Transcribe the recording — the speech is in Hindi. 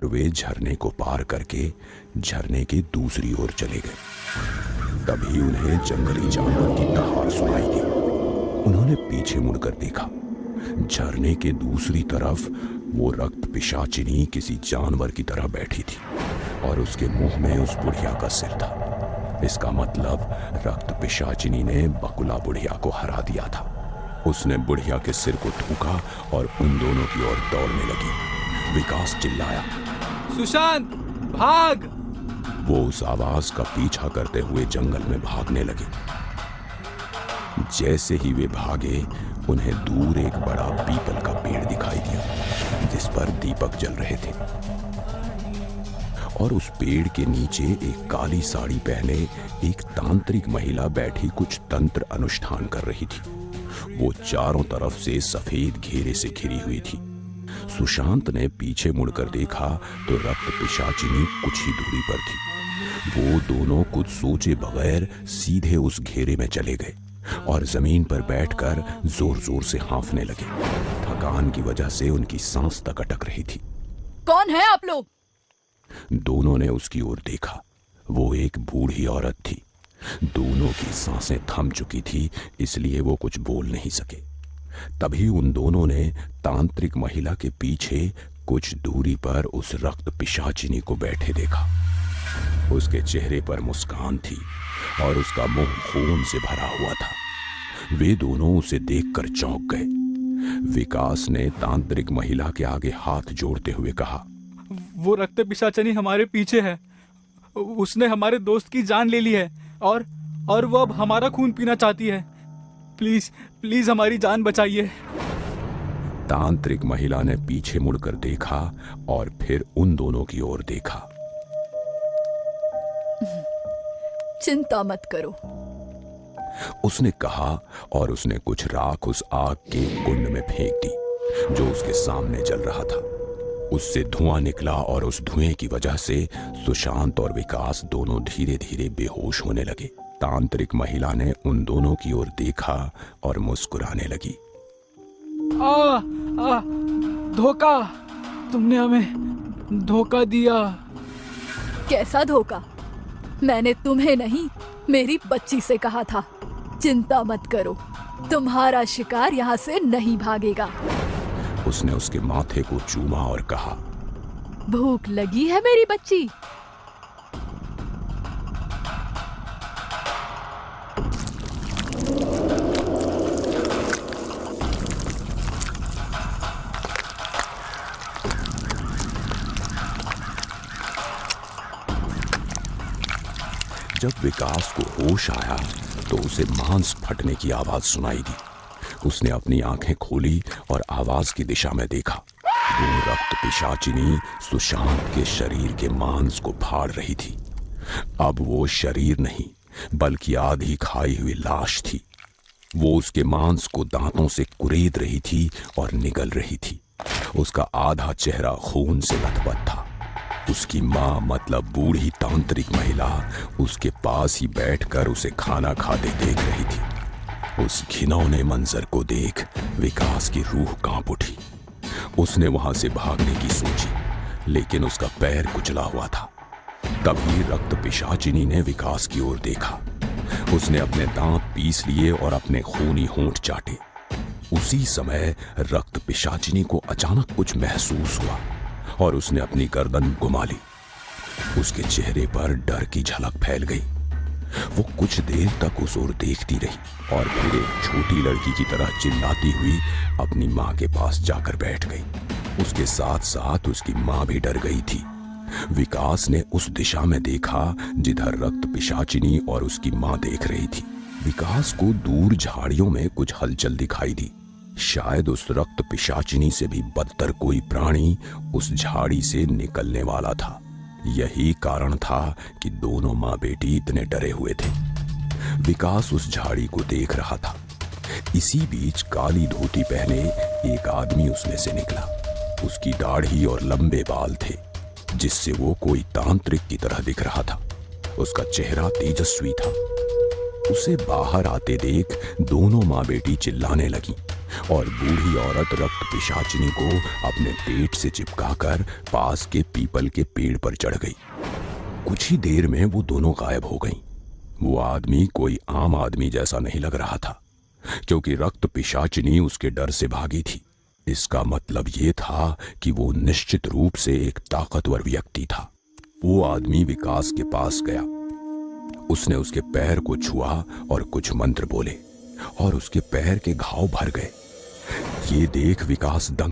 वे झरने को पार करके झरने के दूसरी ओर चले गए। तभी उन्हें जंगली जानवर की दहाड़ सुनाई दी। उन्होंने पीछे मुड़कर देखा। झरने के दूसरी तरफ वो रक्त पिशाचिनी किसी जानवर की तरह बैठी थी और उसके मुंह में उस बुढ़िया का सिर था। इसका मतलब रक्त पिशाचिनी ने बकुला बुढ़िया को हरा दिया था। उसने बुढ़िया के सिर को थूका और उन दोनों की ओर दौड़ने लगी। विकास चिल्लाया, सुशांत भाग! वो उस आवाज का पीछा करते हुए जंगल में भागने लगे। जैसे ही वे भागे, उन्हें दूर एक बड़ा पीपल का पेड़ दिखाई दिया जिस पर दीपक जल रहे थे और उस पेड़ के नीचे एक काली साड़ी पहने एक तांत्रिक महिला बैठी कुछ तंत्र अनुष्ठान कर रही थी। वो चारों तरफ से सफेद घेरे से घिरी हुई थी। सुशांत ने पीछे मुड़कर देखा तो रक्त पिशाचिनी कुछ ही दूरी पर थी। वो दोनों कुछ सोचे बगैर सीधे उस घेरे में चले गए और जमीन पर बैठकर जोर जोर से हाँफने लगे। थकान की वजह से उनकी सांस तक अटक रही थी। कौन है आप लोग? दोनों ने उसकी ओर देखा। वो एक बूढ़ी औरत थी। दोनों की सांसें थम चुकी थी, इसलिए वो कुछ बोल नहीं सके। तभी उन दोनों ने तांत्रिक महिला के पीछे कुछ दूरी पर उस रक्त पिशाचिनी को बैठे देखा। उसके चेहरे पर मुस्कान थी और उसका मुंह खून से भरा हुआ था। वे दोनों उसे देखकर चौंक गए। विकास ने तांत्रिक महिला के आगे हाथ जोड़ते हुए कहा, वो रक्त पिशाचिनी हमारे पीछे है। उसने हमारे दोस्त की जान ले ली है और वो अब हमारा खून पीना चाहती है। प्लीज प्लीज हमारी जान बचाइए। तांत्रिक महिला ने पीछे मुड़कर देखा और फिर उन दोनों की ओर देखा। चिंता मत करो, उसने कहा और उसने कुछ राख उस आग के कुंड में फेंक दी जो उसके सामने जल रहा था। उससे धुआं निकला और उस धुएं की वजह से सुशांत और विकास दोनों धीरे धीरे बेहोश होने लगे। तांत्रिक महिला ने उन दोनों की ओर देखा और मुस्कुराने लगी। धोखा! तुमने हमें धोखा दिया। कैसा धोखा? मैंने तुम्हें नहीं, मेरी बच्ची से कहा था चिंता मत करो, तुम्हारा शिकार यहाँ से नहीं भागेगा। उसने उसके माथे को चूमा और कहा, भूख लगी है मेरी बच्ची? जब विकास को होश आया तो उसे मांस फटने की आवाज सुनाई दी। उसने अपनी आंखें खोली और आवाज की दिशा में देखा। वो रक्त पिशाचिनी सुशांत के शरीर के मांस को फाड़ रही थी। अब वो शरीर नहीं बल्कि आधी खाई हुई लाश थी। वो उसके मांस को दांतों से कुरेद रही थी और निगल रही थी। उसका आधा चेहरा खून से लथपथ था। उसकी माँ मतलब बूढ़ी तांत्रिक महिला उसके पास ही बैठकर उसे खाना खाते देख रही थी। उस घिनौने मंजर को देख विकास की रूह कांप उठी। उसने वहां से भागने की सोची, लेकिन उसका पैर कुचला हुआ था। तभी रक्त पिशाचिनी ने विकास की ओर देखा। उसने अपने दांत पीस लिए और अपने खूनी होंठ चाटे। उसी समय रक्त पिशाचिनी को अचानक कुछ महसूस हुआ और उसने अपनी गर्दन घुमा ली। उसके चेहरे पर डर की झलक फैल गई। वो कुछ देर तक उस ओर देखती रही और फिर एक छोटी लड़की की तरह चिल्लाती हुई अपनी माँ के पास जाकर बैठ गई। उसके साथ साथ उसकी माँ भी डर गई थी। विकास ने उस दिशा में देखा जिधर रक्त पिशाचिनी और उसकी माँ देख रही थी। विकास को दूर झाड़ियों में कुछ हलचल दिखाई दी। शायद उस रक्त पिशाचिनी से भी बदतर कोई प्राणी उस झाड़ी से निकलने वाला था। यही कारण था कि दोनों माँ बेटी इतने डरे हुए थे। विकास उस झाड़ी को देख रहा था। इसी बीच काली धोती पहने एक आदमी उसमें से निकला। उसकी दाढ़ी और लंबे बाल थे, जिससे वो कोई तांत्रिक की तरह दिख रहा था। उसका चेहरा तेजस्वी था। उसे बाहर आते देख दोनों माँ बेटी चिल्लाने लगी। और बूढ़ी औरत रक्त पिशाचिनी को अपने पेट से चिपकाकर पास के पीपल के पेड़ पर चढ़ गई। कुछ ही देर में वो दोनों गायब हो गईं। वो आदमी कोई आम आदमी जैसा नहीं लग रहा था, क्योंकि रक्त पिशाचिनी उसके डर से भागी थी। इसका मतलब ये था कि वो निश्चित रूप से एक ताकतवर व्यक्ति था। वो आदमी विकास के पास गया। उसने उसके पैर को छुआ और कुछ मंत्र बोले और उसके पैर के घाव भर गए। ये देख विकास दंग